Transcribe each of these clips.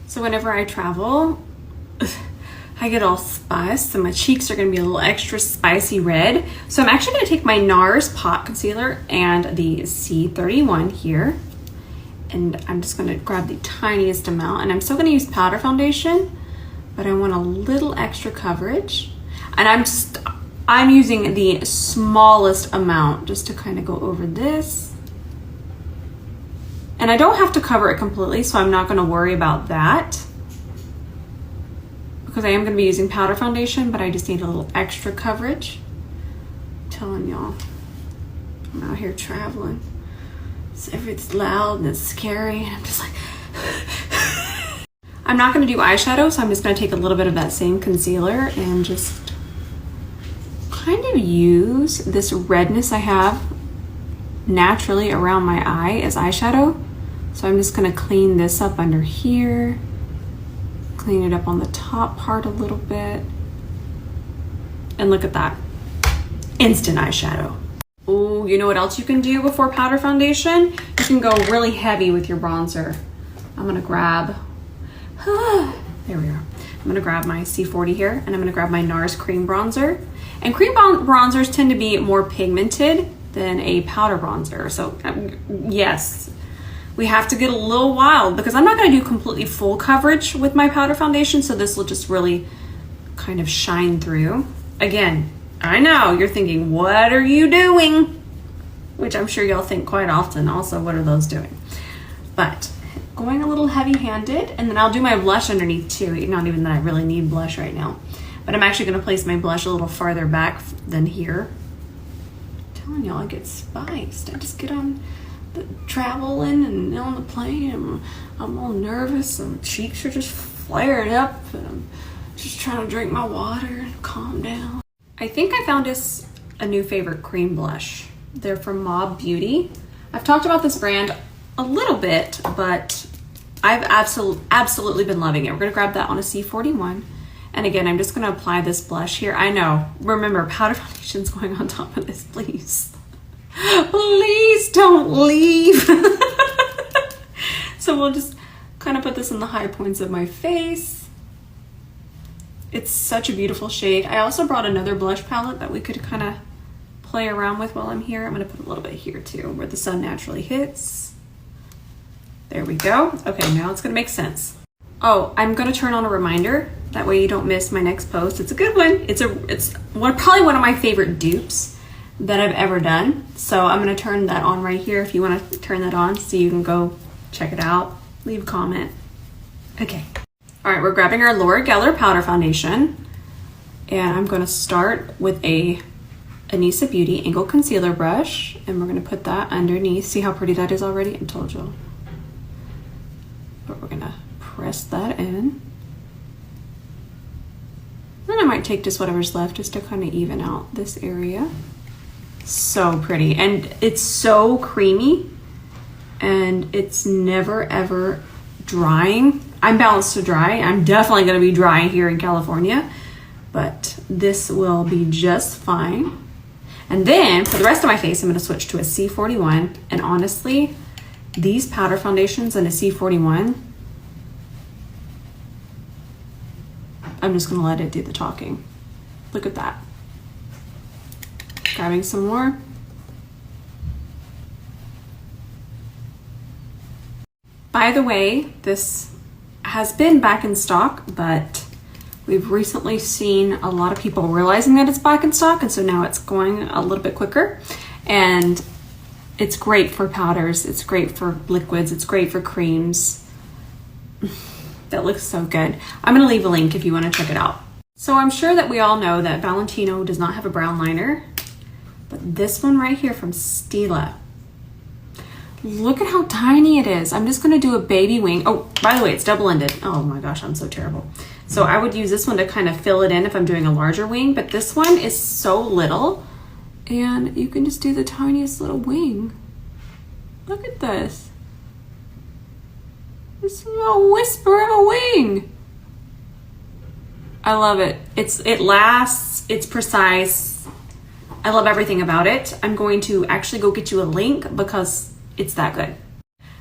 So whenever I travel, I get all spiced, so my cheeks are gonna be a little extra spicy red. So I'm actually gonna take my Nars Pot Concealer and the C31 here, and I'm just gonna grab the tiniest amount, and I'm still gonna use powder foundation, but I want a little extra coverage. And I'm using the smallest amount just to kind of go over this. And I don't have to cover it completely, so I'm not gonna worry about that, because I am going to be using powder foundation, but I just need a little extra coverage. I'm telling y'all, I'm out here traveling. So it's loud and it's scary, and I'm just like, I'm not going to do eyeshadow, so I'm just going to take a little bit of that same concealer and just kind of use this redness I have naturally around my eye as eyeshadow. So I'm just going to clean this up under here. Clean it up on the top part a little bit. And look at that. Instant eyeshadow. Oh, you know what else you can do before powder foundation? You can go really heavy with your bronzer. I'm gonna grab, there we are. I'm gonna grab my C40 here, and I'm gonna grab my Nars cream bronzer. And cream bronzers tend to be more pigmented than a powder bronzer. So yes, we have to get a little wild, because I'm not going to do completely full coverage with my powder foundation, so this will just really kind of shine through. Again, I know you're thinking, what are you doing? Which I'm sure y'all think quite often also, what are those doing? But going a little heavy-handed, and then I'll do my blush underneath too. Not even that I really need blush right now, but I'm actually going to place my blush a little farther back than here. I'm telling y'all, I get spiced. I just get on traveling and on the plane, I'm all nervous, and cheeks are just flared up, and I'm just trying to drink my water and calm down. I think I found us a new favorite cream blush. They're from Mob Beauty. I've talked about this brand a little bit, but I've absolutely been loving it. We're gonna grab that on a C41. And again, I'm just gonna apply this blush here. I know, remember, powder foundation's going on top of this, please. Please don't leave. So we'll just kind of put this in the high points of my face. It's such a beautiful shade. I also brought another blush palette that we could kind of play around with while I'm here. I'm going to put a little bit here too, where the sun naturally hits. There we go. Okay, now it's going to make sense. Oh, I'm going to turn on a reminder. That way you don't miss my next post. It's a good one. It's probably one of my favorite dupes that I've ever done. So I'm gonna turn that on right here if you wanna turn that on, so you can go check it out, leave a comment. Okay. All right, we're grabbing our Laura Geller powder foundation, and I'm gonna start with a Anissa Beauty Angled Concealer brush, and we're gonna put that underneath. See how pretty that is already? I told you. But we're gonna press that in. Then I might take just whatever's left just to kind of even out this area. So pretty, and it's so creamy, and it's never ever drying. I'm balanced to dry. I'm definitely going to be dry here in California, but this will be just fine. And then for the rest of my face, I'm going to switch to a C41, and honestly, these powder foundations and a C41, I'm just going to let it do the talking. Look at that. Grabbing some more. By the way, this has been back in stock, but we've recently seen a lot of people realizing that it's back in stock, and so now it's going a little bit quicker. And it's great for powders, it's great for liquids, it's great for creams. That looks so good. I'm gonna leave a link if you wanna check it out. So I'm sure that we all know that Valentino does not have a brown liner, but this one right here from Stila, look at how tiny it is. I'm just gonna do a baby wing. Oh, by the way, it's double-ended. Oh my gosh, I'm so terrible. So I would use this one to kind of fill it in if I'm doing a larger wing, but this one is so little, and you can just do the tiniest little wing. Look at this. It's a whisper of a wing. I love it. It lasts, it's precise. I love everything about it. I'm going to actually go get you a link because it's that good.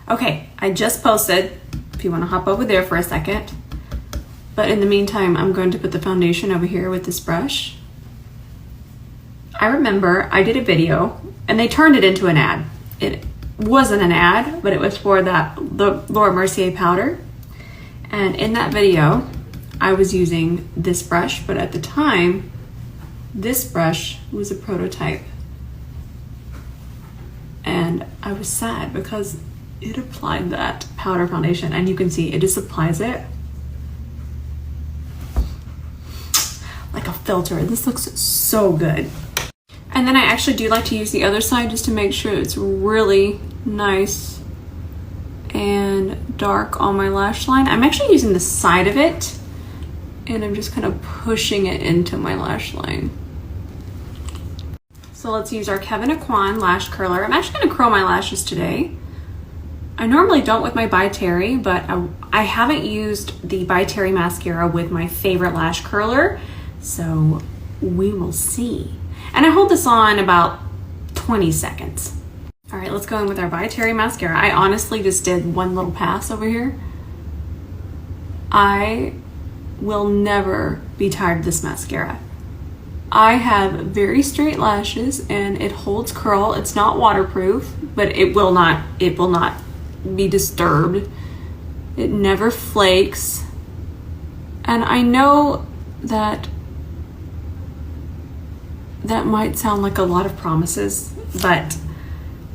Okay, I just posted, if you want to hop over there for a second. But in the meantime, I'm going to put the foundation over here with this brush. I remember I did a video and they turned it into an ad. It wasn't an ad, but it was for the Laura Mercier powder. And in that video, I was using this brush, but at the time, this brush was a prototype. And I was sad because it applied that powder foundation, and you can see it just applies it like a filter. This looks so good. And then I actually do like to use the other side just to make sure it's really nice and dark on my lash line. I'm actually using the side of it and I'm just kind of pushing it into my lash line. So let's use our Kevyn Aucoin lash curler. I'm actually gonna curl my lashes today. I normally don't with my By Terry, but I haven't used the By Terry mascara with my favorite lash curler, so we will see. And I hold this on about 20 seconds. All right, let's go in with our By Terry mascara. I honestly just did one little pass over here. I will never be tired of this mascara. I have very straight lashes and it holds curl. It's not waterproof, but it will not be disturbed. It never flakes. And I know that might sound like a lot of promises, but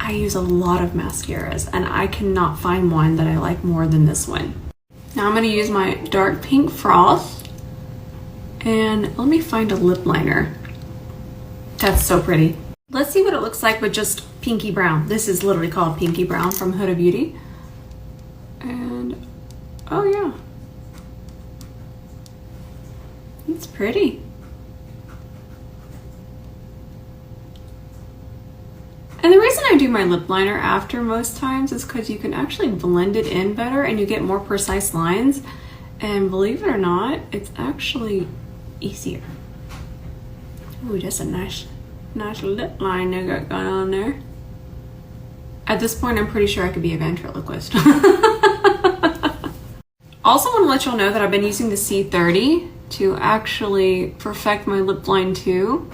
I use a lot of mascaras and I cannot find one that I like more than this one. Now I'm going to use my dark pink froth and let me find a lip liner. That's so pretty. Let's see what it looks like with just pinky brown. This is literally called Pinky Brown from Huda Beauty. And oh yeah, it's pretty. And the reason I do my lip liner after most times is because you can actually blend it in better and you get more precise lines. And believe it or not, it's actually easier. Ooh, just a nice lip line I got going on there. At this point, I'm pretty sure I could be a ventriloquist. Also want to let y'all know that I've been using the C30 to actually perfect my lip line too.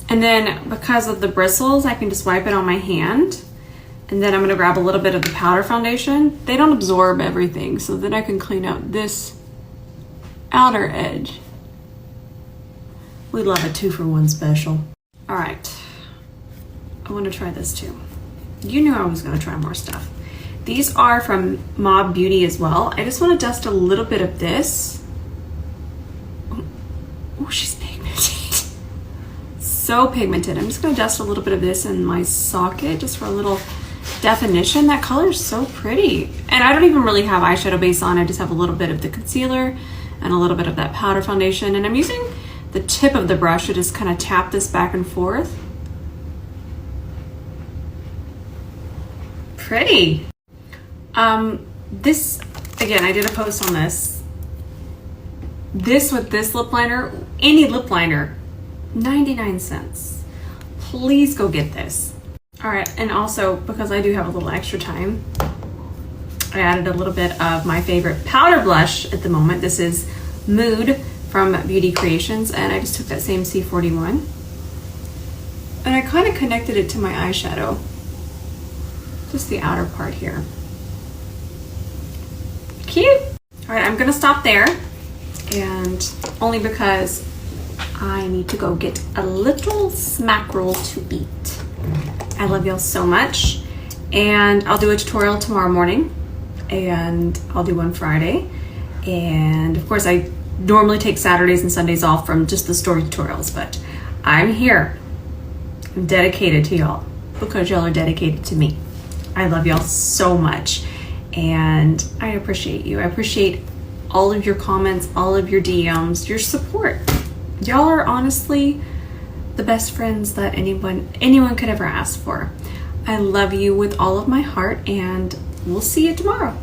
And then because of the bristles, I can just wipe it on my hand. And then I'm gonna grab a little bit of the powder foundation. They don't absorb everything, so then I can clean out this outer edge. We love a 2-for-1 special. All right, I wanna try this too. You knew I was gonna try more stuff. These are from Mob Beauty as well. I just wanna dust a little bit of this. Oh, she's pigmented. So pigmented. I'm just gonna dust a little bit of this in my socket just for a little definition. That color is so pretty. And I don't even really have eyeshadow base on. I just have a little bit of the concealer and a little bit of that powder foundation. And I'm using the tip of the brush to just kind of tap this back and forth. Pretty. This, again, I did a post on this. This with this lip liner, any lip liner, 99 cents. Please go get this. All right, and also because I do have a little extra time, I added a little bit of my favorite powder blush at the moment. This is Mood from Beauty Creations, and I just took that same C41 and I kind of connected it to my eyeshadow, just the outer part here. Cute. All right, I'm gonna stop there, and only because I need to go get a little smack roll to eat. I love y'all so much, and I'll do a tutorial tomorrow morning, and I'll do one Friday, and of course I normally take Saturdays and Sundays off from just the story tutorials, but I'm here. I'm dedicated to y'all because y'all are dedicated to me. I love y'all so much, and I appreciate you. I appreciate all of your comments, all of your DMs, your support. Y'all are honestly the best friends that anyone could ever ask for. I love you with all of my heart, and we'll see you tomorrow.